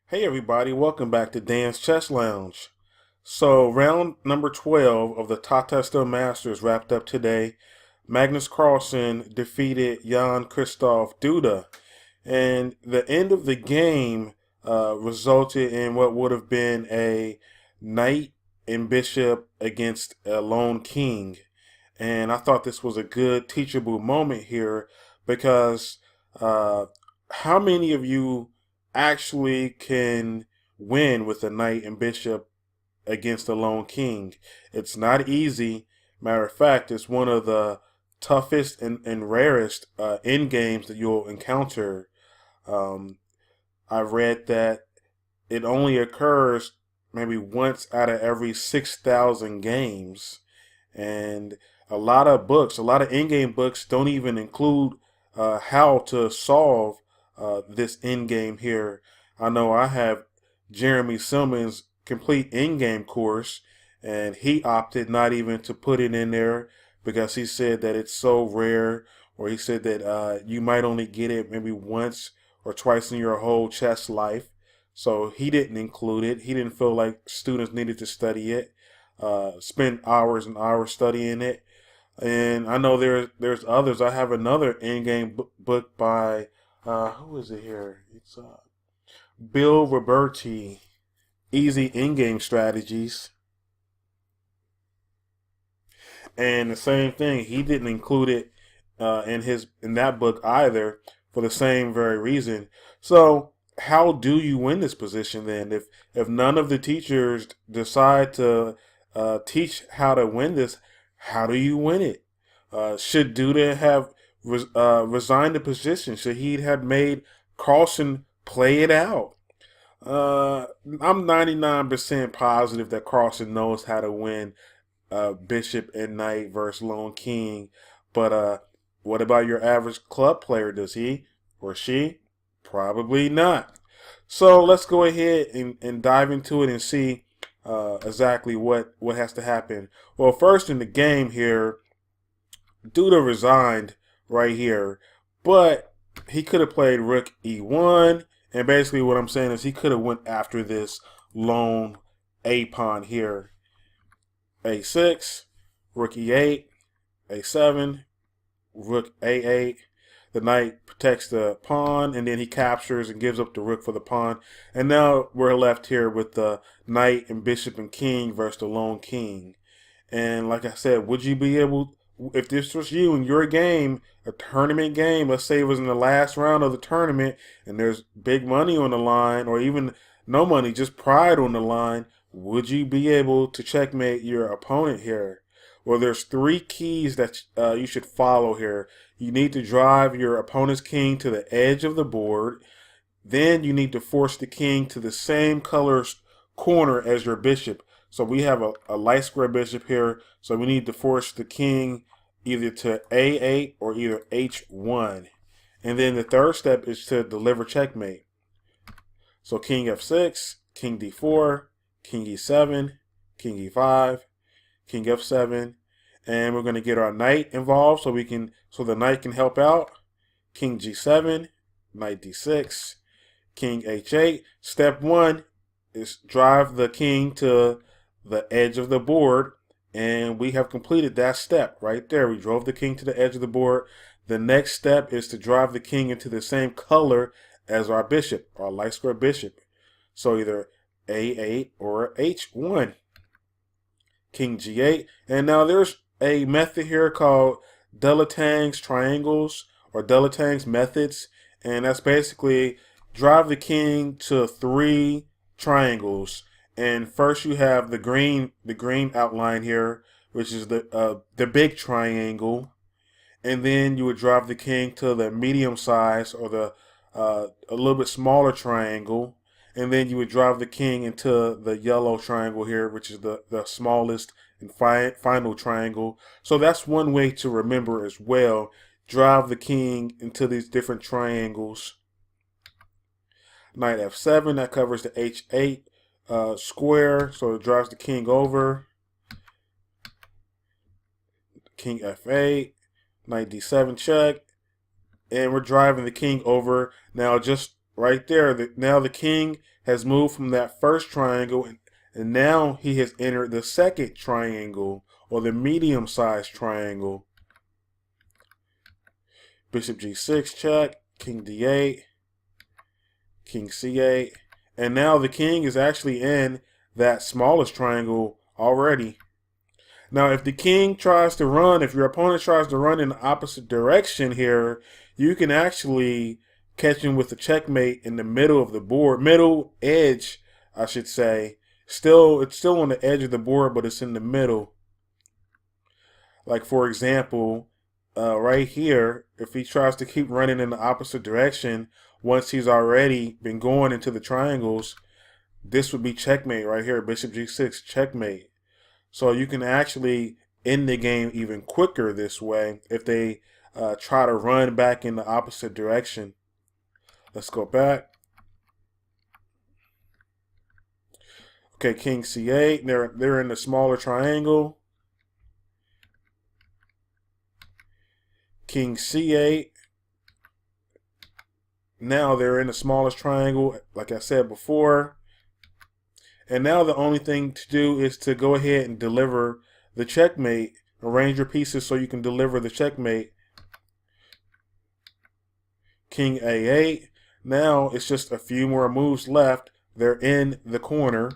Hey everybody, welcome back to Dan's Chess Lounge. So round number 12 of the Tata Masters wrapped up today. Magnus Carlsen defeated jan-krzysztof Duda, and the end of the game resulted in what would have been a knight and bishop against a lone king. And I thought this was a good teachable moment here because uh, how many of you actually can win with a knight and bishop against a lone king? It's not easy. Matter of fact, it's one of the toughest and rarest end games that you'll encounter. Um, I read that it only occurs maybe once out of every 6,000 games. And a lot of books, a lot of in-game books don't even include how to solve this in-game here. I know I have Jeremy Simmons' complete in-game course, and he opted not even to put it in there because he said that it's so rare, or he said that you might only get it maybe once or twice in your whole chess life. So he didn't include it. He didn't feel like students needed to study it, spend hours and hours studying it. And I know there's others. I have another in-game book by who is it here? It's Bill Roberti, Easy In-Game Strategies. And the same thing, he didn't include it in that book either for the same very reason. So how do you win this position then? If none of the teachers decide to teach how to win this, how do you win it? Should Duda have resigned the position? Should he have made Carlsen play it out? I'm 99% positive that Carlsen knows how to win bishop and knight versus lone king. But what about your average club player? Does he or she? Probably not. So let's go ahead and dive into it and see exactly what has to happen. Well, first in the game here, Duda resigned right here, but he could have played rook e1, and basically what I'm saying is he could have went after this lone a pawn here. a6, rook e8, a7, rook a8. The knight protects the pawn, and then he captures and gives up the rook for the pawn. And now we're left here with the knight and bishop and king versus the lone king. And like I said, would you be able, if this was you in your game, a tournament game, let's say it was in the last round of the tournament, and there's big money on the line, or even no money, just pride on the line, would you be able to checkmate your opponent here? Well, there's three keys that you should follow here. You need to drive your opponent's king to the edge of the board. Then you need to force the king to the same color corner as your bishop. So we have a light square bishop here. So we need to force the king either to a8 or either h1. And then the third step is to deliver checkmate. So king f6, king d4, king e7, king e5, king f7, and we're going to get our knight involved so the knight can help out. King g7, knight d6, king h8. Step one is drive the king to the edge of the board, and we have completed that step right there. We drove the king to the edge of the board. The next step is to drive the king into the same color as our bishop, our light square bishop. So either a8 or h1. King g8. And now there's a method here called Delatang's triangles or Delatang's methods. And that's basically drive the king to three triangles. And first you have the green outline here, which is the big triangle. And then you would drive the king to the medium size or the a little bit smaller triangle. And then you would drive the king into the yellow triangle here, which is the smallest and final triangle. So that's one way to remember as well. Drive the king into these different triangles. Knight f7, that covers the h8 square, so it drives the king over. King f8, knight d7 check, and we're driving the king over. Now, just right there, now the king has moved from that first triangle, and now he has entered the second triangle, or the medium-sized triangle. Bishop g6 check, king d8, king c8, and now the king is actually in that smallest triangle already. Now, if the king tries to run, if your opponent tries to run in the opposite direction here, you can actually catch him with a checkmate in the middle of the board, middle edge, I should say. It's still on the edge of the board, but it's in the middle. Like, for example, right here, if he tries to keep running in the opposite direction, once he's already been going into the triangles, this would be checkmate right here, bishop g6, checkmate. So you can actually end the game even quicker this way if they try to run back in the opposite direction. Let's go back. Okay, king c8. They're in the smaller triangle. King c8. Now they're in the smallest triangle, like I said before. And now the only thing to do is to go ahead and deliver the checkmate. Arrange your pieces so you can deliver the checkmate. King a8. Now it's just a few more moves left. They're in the corner.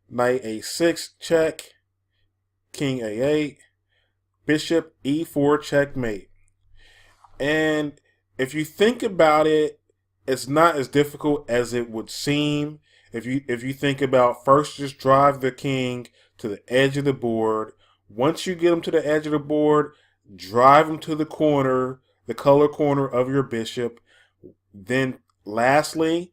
Knight a6 check. King a8. Bishop e4 checkmate. And if you think about it, it's not as difficult as it would seem. If you think about, first just drive the king to the edge of the board. Once you get him to the edge of the board, drive him to the corner, the color corner of your bishop. Then lastly,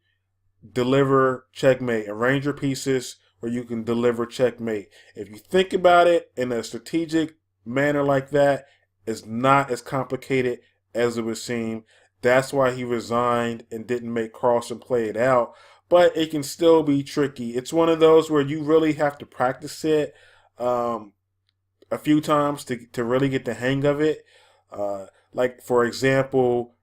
deliver checkmate. Arrange your pieces where you can deliver checkmate. If you think about it in a strategic manner like that, it's not as complicated as it would seem. That's why he resigned and didn't make Carlsen play it out. But it can still be tricky. It's one of those where you really have to practice it a few times to really get the hang of it. Like, for example,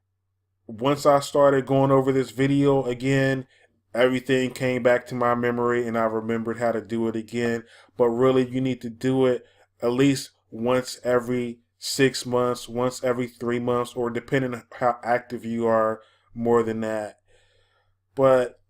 once I started going over this video again, everything came back to my memory and I remembered how to do it again. But really, you need to do it at least once every 6 months, once every 3 months, or depending on how active you are, more than that. But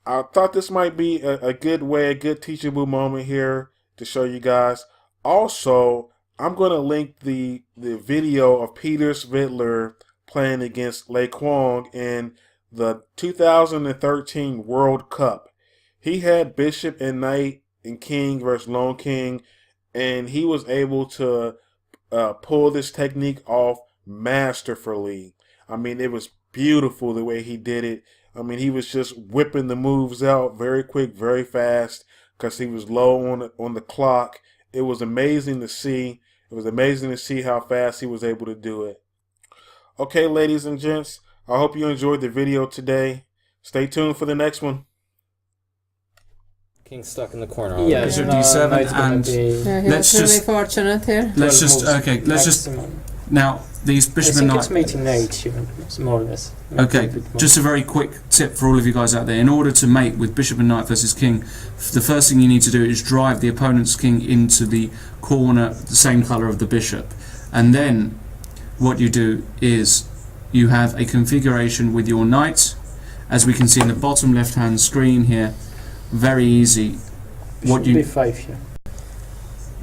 I thought this might be a good way, a good teachable moment here to show you guys. Also, I'm going to link the video of Peter Svidler playing against Lei Kwong in the 2013 World Cup. He had bishop and knight and king versus lone king, and he was able to pull this technique off masterfully. I mean, it was beautiful the way he did it. I mean, he was just whipping the moves out very quick, very fast, because he was low on the clock. It was amazing to see. It was amazing to see how fast he was able to do it. Okay, ladies and gents, I hope you enjoyed the video today. Stay tuned for the next one. King stuck in the corner. Yeah, Bishop d7, and Yeah, let's really just fortunate here. let's just now these bishop and I knight. think it's mate in h, more or less. Okay, just a very quick tip for all of you guys out there. In order to mate with bishop and knight versus king, the first thing you need to do is drive the opponent's king into the corner, the same color of the bishop, and then what you do is you have a configuration with your knight, as we can see in the bottom left-hand screen here. Very easy. Bishop b5 here.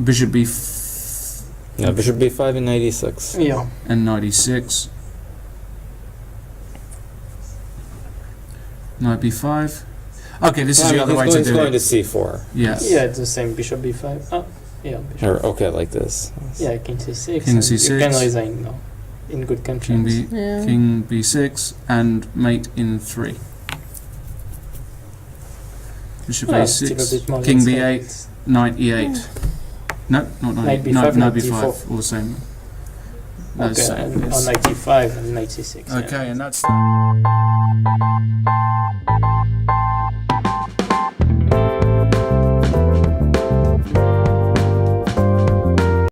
Bishop Yeah, bishop b5 and 96. Yeah. and 96. Knight b5. Okay, this is the other way to He's do going to it. c4. Yeah. Yeah, it's the same. Bishop b5. Oh, yeah. Bishop. Or, okay, like this. Yeah, king c6. King and c6. You can resign now. In good King, conditions. King b6 and mate in 3. Bishop a6, king b8, knight e8. No, not knight. Knight b5, Knight knight b5, d4. all the same. Okay, Same, and yes. on knight e5 and knight c6. Okay, yeah. and that's that.